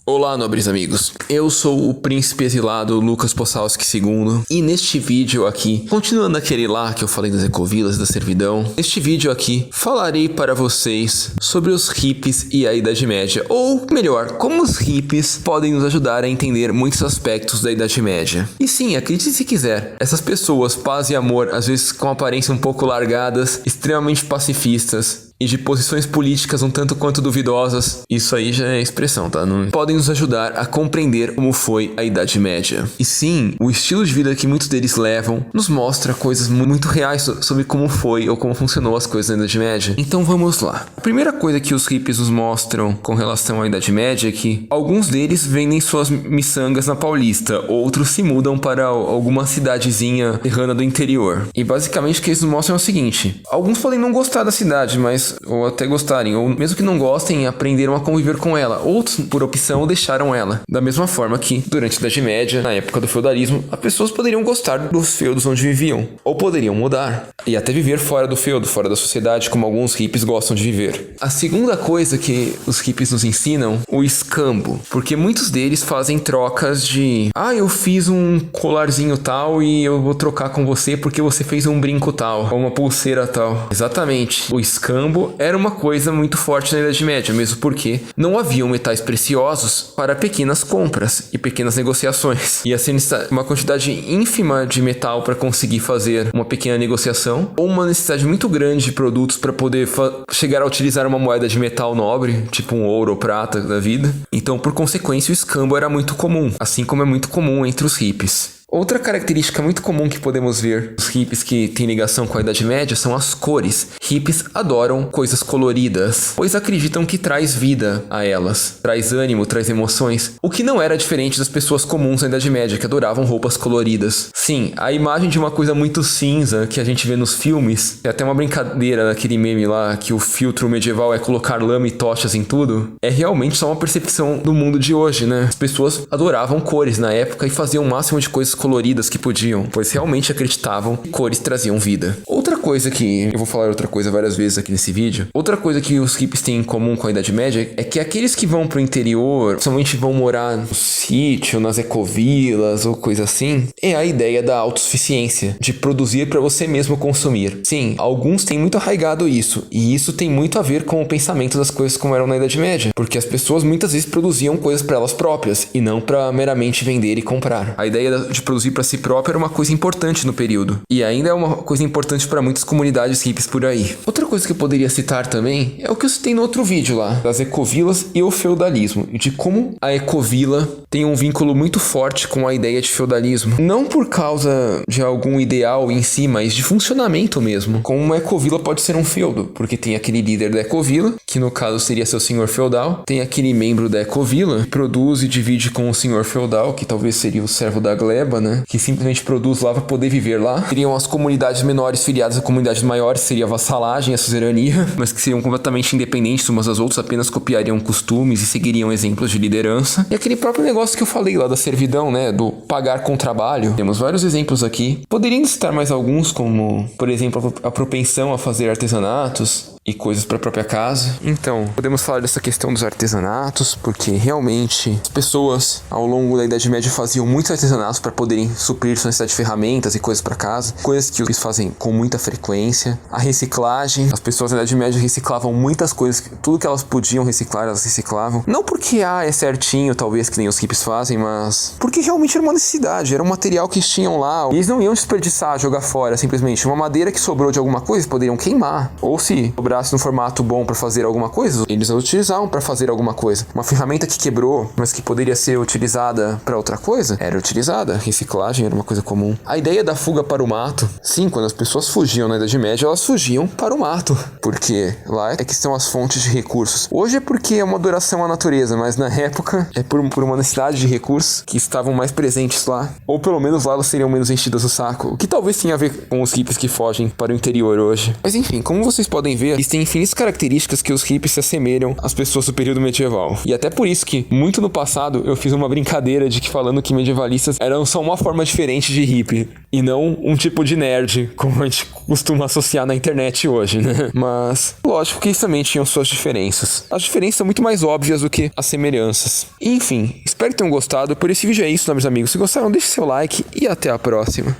Olá, nobres amigos. Eu sou o príncipe exilado Lucas Possalski II e neste vídeo aqui, continuando aquele lá que eu falei das ecovilas da servidão, neste vídeo aqui falarei para vocês sobre os hippies e a Idade Média, ou melhor, como os hippies podem nos ajudar a entender muitos aspectos da Idade Média. E sim, acredite se quiser, essas pessoas, paz e amor, às vezes com aparência um pouco largadas, extremamente pacifistas, e de posições políticas um tanto quanto duvidosas, isso aí já é expressão, tá? Não podem nos ajudar a compreender como foi a Idade Média. E sim, o estilo de vida que muitos deles levam nos mostra coisas muito reais sobre como foi ou como funcionou as coisas na Idade Média. Então vamos lá. A primeira coisa que os hippies nos mostram com relação à Idade Média é que alguns deles vendem suas miçangas na Paulista, outros se mudam para alguma cidadezinha terrana do interior. E basicamente o que eles nos mostram é o seguinte: alguns podem não gostar da cidade, ou até gostarem, ou mesmo que não gostem, aprenderam a conviver com ela. Outros, por opção, deixaram ela. Da mesma forma que, durante a Idade Média, na época do feudalismo, as pessoas poderiam gostar dos feudos onde viviam, ou poderiam mudar, e até viver fora do feudo, fora da sociedade, como alguns hippies gostam de viver. A segunda coisa que os hippies nos ensinam, o escambo, porque muitos deles fazem trocas de: eu fiz um colarzinho tal e eu vou trocar com você porque você fez um brinco tal, ou uma pulseira tal. Exatamente, o escambo era uma coisa muito forte na Idade Média, mesmo porque não haviam metais preciosos para pequenas compras e pequenas negociações. Ia ser uma quantidade ínfima de metal para conseguir fazer uma pequena negociação, ou uma necessidade muito grande de produtos para poder chegar a utilizar uma moeda de metal nobre, tipo um ouro ou prata da vida. Então, por consequência, o escambo era muito comum, assim como é muito comum entre os hippies. Outra característica muito comum que podemos ver nos hippies que tem ligação com a Idade Média são as cores. Hippies adoram coisas coloridas, pois acreditam que traz vida a elas, traz ânimo, traz emoções, o que não era diferente das pessoas comuns na Idade Média, que adoravam roupas coloridas. Sim, a imagem de uma coisa muito cinza que a gente vê nos filmes, é até uma brincadeira daquele meme lá, que o filtro medieval é colocar lama e tochas em tudo, é realmente só uma percepção do mundo de hoje, né? As pessoas adoravam cores na época e faziam o máximo de coisas coloridas que podiam, pois realmente acreditavam que cores traziam vida. Outra coisa que eu vou falar várias vezes aqui nesse vídeo, outra coisa que os hippies têm em comum com a Idade Média é que aqueles que vão pro interior, somente vão morar no sítio, nas ecovilas ou coisa assim, é a ideia da autossuficiência, de produzir para você mesmo consumir. Sim, alguns têm muito arraigado isso, e isso tem muito a ver com o pensamento das coisas como eram na Idade Média, porque as pessoas muitas vezes produziam coisas para elas próprias e não para meramente vender e comprar. A ideia de produzir para si próprio era uma coisa importante no período, e ainda é uma coisa importante para muitas comunidades hippies por aí. Outra coisa que eu poderia citar também é o que eu citei no outro vídeo lá, das ecovilas e o feudalismo, e de como a ecovila tem um vínculo muito forte com a ideia de feudalismo, não por causa de algum ideal em si, mas de funcionamento mesmo. Como uma ecovila pode ser um feudo, porque tem aquele líder da ecovila, que no caso seria seu senhor feudal, tem aquele membro da ecovila que produz e divide com o senhor feudal, que talvez seria o servo da gleba, né? Que simplesmente produz lá para poder viver lá. Seriam as comunidades menores filiadas a comunidades maiores, seria vassalagem, a suzerania, mas que seriam completamente independentes umas das outras, apenas copiariam costumes e seguiriam exemplos de liderança. E aquele próprio negócio que eu falei lá da servidão, né? Do pagar com trabalho. Temos vários exemplos aqui. Poderia citar mais alguns, como, por exemplo, a propensão a fazer artesanatos e coisas para a própria casa. Então, podemos falar dessa questão dos artesanatos, porque realmente as pessoas ao longo da Idade Média faziam muitos artesanatos para poderem suprir sua necessidade de ferramentas e coisas para casa, coisas que eles fazem com muita frequência. A reciclagem, as pessoas na Idade Média reciclavam muitas coisas, tudo que elas podiam reciclar, elas reciclavam. Não porque é certinho, talvez, que nem os hippies fazem, mas porque realmente era uma necessidade, era um material que eles tinham lá. E eles não iam desperdiçar, jogar fora, simplesmente. Uma madeira que sobrou de alguma coisa, poderiam queimar. Ou se sobrasse no formato bom para fazer alguma coisa, eles a utilizavam para fazer alguma coisa. Uma ferramenta que quebrou, mas que poderia ser utilizada para outra coisa, era utilizada. Reciclagem era uma coisa comum. A ideia da fuga para o mato, sim, quando as pessoas fugiam na Idade Média, elas fugiam para o mato, porque lá é que estão as fontes de recursos. Hoje é porque é uma adoração à natureza, mas na época é por uma necessidade de recursos que estavam mais presentes lá, ou pelo menos lá elas seriam menos enchidas o saco, o que talvez tenha a ver com os hippies que fogem para o interior hoje. Mas enfim, como vocês podem ver, existem infinitas características que os hippies se assemelham às pessoas do período medieval. E até por isso que, muito no passado, eu fiz uma brincadeira de que falando que medievalistas eram só uma forma diferente de hippie, e não um tipo de nerd, como a gente costuma associar na internet hoje, né? Mas, lógico que eles também tinham suas diferenças. As diferenças são muito mais óbvias do que as semelhanças. Enfim, espero que tenham gostado. Por esse vídeo é isso, meus amigos. Se gostaram, deixe seu like e até a próxima.